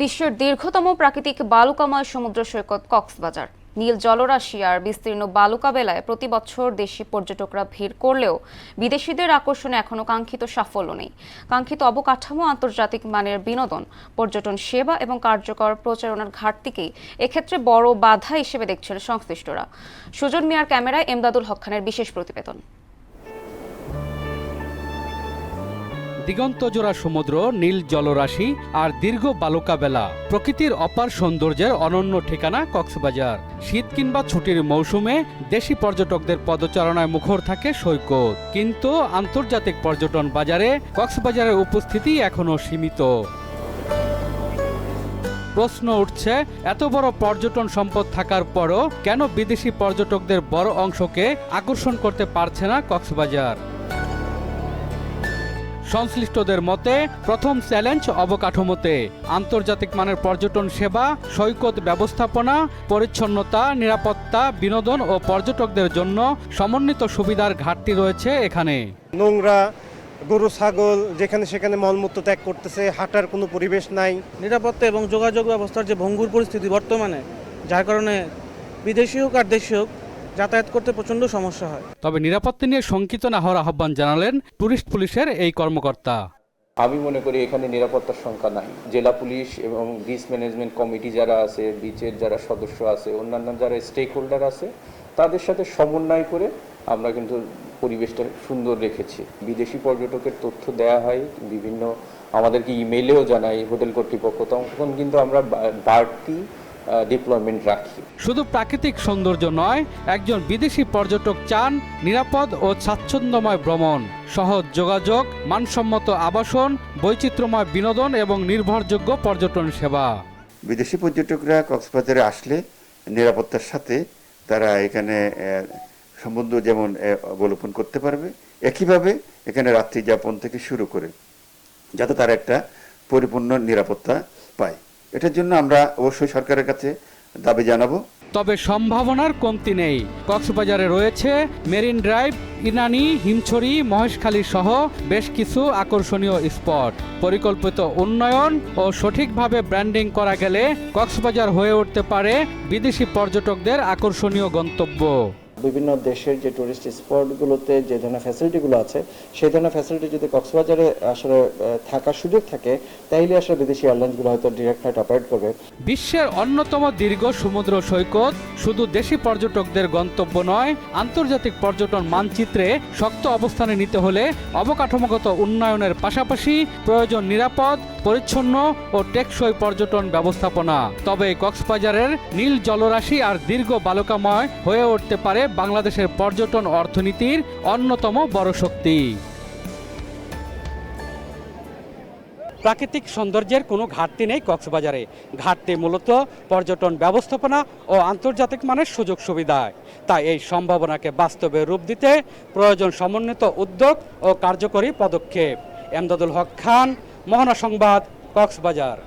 বিশ্বের দীর্ঘতম প্রাকৃতিক বালুকাময় সমুদ্র সৈকত কক্সবাজার। নীল জলরাশি আর বিস্তীর্ণ বালুকা বেলায় প্রতি বছর দেশি পর্যটকরা ভিড় করলেও বিদেশিদের আকর্ষণে এখনো কাঙ্ক্ষিত সাফল্য নেই। কাঙ্ক্ষিত অবকাঠামো, আন্তর্জাতিক মানের বিনোদন, পর্যটন সেবা এবং কার্যকর প্রচারণার ঘাটতিকেই এক্ষেত্রে বড় বাধা হিসেবে দেখছেন সংশ্লিষ্টরা। সুজন মিয়ার ক্যামেরায় এমদাদুল হক খানের বিশেষ প্রতিবেদন। দিগন্তজোড়া সমুদ্র, নীল জলরাশি আর দীর্ঘ বালুকা বেলা, প্রকৃতির অপার সৌন্দর্যের অনন্য ঠিকানা কক্সবাজার। শীত কিংবা ছুটির মৌসুমে দেশি পর্যটকদের পদচারণায় মুখর থাকে সৈকত, কিন্তু আন্তর্জাতিক পর্যটন বাজারে কক্সবাজারের উপস্থিতি এখনো সীমিত। প্রশ্ন উঠছে, এত বড় পর্যটন সম্পদ থাকার পরও কেন বিদেশি পর্যটকদের বড় অংশকে আকর্ষণ করতে পারছে না কক্সবাজার? সংশ্লিষ্টদের মতে প্রথম চ্যালেঞ্জ অবকাঠামোতে। আন্তর্জাতিক মানের পর্যটন সেবা, সৈকত ব্যবস্থাপনা, পরিচ্ছন্নতা, নিরাপত্তা, বিনোদন ও পর্যটকদের জন্য সমন্বিত সুবিধার ঘাটতি রয়েছে এখানে। নোংরা, গরু ছাগল যেখানে সেখানে মলমূত্র ত্যাগ করতেছে, হাঁটার কোনো পরিবেশ নাই। নিরাপত্তা এবং যোগাযোগ ব্যবস্থার যে ভঙ্গুর পরিস্থিতি বর্তমানে, যার কারণে বিদেশি হোক আর দেশি হোক যাতায়াত করতে প্রচণ্ড সমস্যা হয়। তবে নিরাপত্তা নিয়ে শঙ্কিত না হওয়ার আহ্বান জানালেন টুরিস্ট পুলিশের এই কর্মকর্তা। আমি মনে করি এখানে নিরাপত্তার সংখ্যা নাই। জেলা পুলিশ এবং বিচ ম্যানেজমেন্ট কমিটি যারা আছে, বিচের যারা সদস্য আছে, অন্যান্য যারা স্টেক হোল্ডার আছে, তাদের সাথে সমন্বয় করে আমরা কিন্তু পরিবেশটা সুন্দর রেখেছি। বিদেশি পর্যটকের তথ্য দেয়া হয়, বিভিন্ন আমাদেরকে ইমেইলেও জানাই হোটেল কর্তৃপক্ষ, তখন কিন্তু আমরা বাড়তি ডিপ্লয়মেন্ট রাখি। শুধু প্রাকৃতিক সৌন্দর্য নয়, একজন বিদেশি পর্যটক চান নিরাপদ ও স্বাচ্ছন্দ্যময় ভ্রমণ, সহজ যোগাযোগ, মানসম্মত আবাসন, বৈচিত্র্যময় বিনোদন এবং নির্ভরযোগ্য পর্যটন সেবা। বিদেশি পর্যটকরা কক্সবাজারে আসলে নিরাপত্তার সাথে তারা এখানে সম্বন্ধ যেমন অবলোকন করতে পারবে, একইভাবে এখানে রাত্রি যাপন থেকে শুরু করে যাতে তারা একটা পরিপূর্ণ নিরাপত্তা পায়। এটার জন্য আমরা অবশ্যই সরকারের কাছে দাবি জানাবো। তবে সম্ভাবনার কমতি নেই। কক্সবাজারে রয়েছে মেরিন ড্রাইভ, ইনানি, হিমছড়ি, মহেশখালী সহ বেশ কিছু আকর্ষণীয় স্পট। পরিকল্পিত উন্নয়ন ও সঠিকভাবে ব্র্যান্ডিং করা গেলে কক্সবাজার হয়ে উঠতে পারে বিদেশি পর্যটকদের আকর্ষণীয় গন্তব্য। বিভিন্ন দেশের যে টুরিস্ট স্পটগুলোতে যে ধরনের ফ্যাসিলিটিগুলো আছে, সেই ধরনের ফ্যাসিলিটি যদি কক্সবাজারে আসলে থাকার সুযোগ থাকে, তাইলে আসলে বিদেশি এয়ারলাইন্সগুলো হয়তো ডিরেক্ট ফ্লাইট অপারেট করবে। বিশ্বের অন্যতম দীর্ঘ সমুদ্র সৈকত শুধু দেশি পর্যটকদের গন্তব্য নয়, আন্তর্জাতিক পর্যটন মানচিত্রে শক্ত অবস্থানে নিতে হলে অবকাঠামোগত উন্নয়নের পাশাপাশি প্রয়োজন নিরাপদ, পরিচ্ছন্ন ও টেকসই পর্যটন ব্যবস্থাপনা। তবে কক্সবাজারের নীল জলরাশি আর দীর্ঘ বালুকাময় হয়ে উঠতে পারে বাংলাদেশের পর্যটন অর্থনীতির অন্যতম বড় শক্তি। প্রাকৃতিক সৌন্দর্যের কোনো ঘাটতি নেই কক্সবাজারে। ঘাটতি মূলত পর্যটন ব্যবস্থাপনা ও আন্তর্জাতিক মানের সুযোগ সুবিধায়। তাই এই সম্ভাবনাকে বাস্তবে রূপ দিতে প্রয়োজন সমন্বিত উদ্যোগ ও কার্যকরী পদক্ষেপ। এমদাদুল হক খান, মোহনা সংবাদ, কক্সবাজার।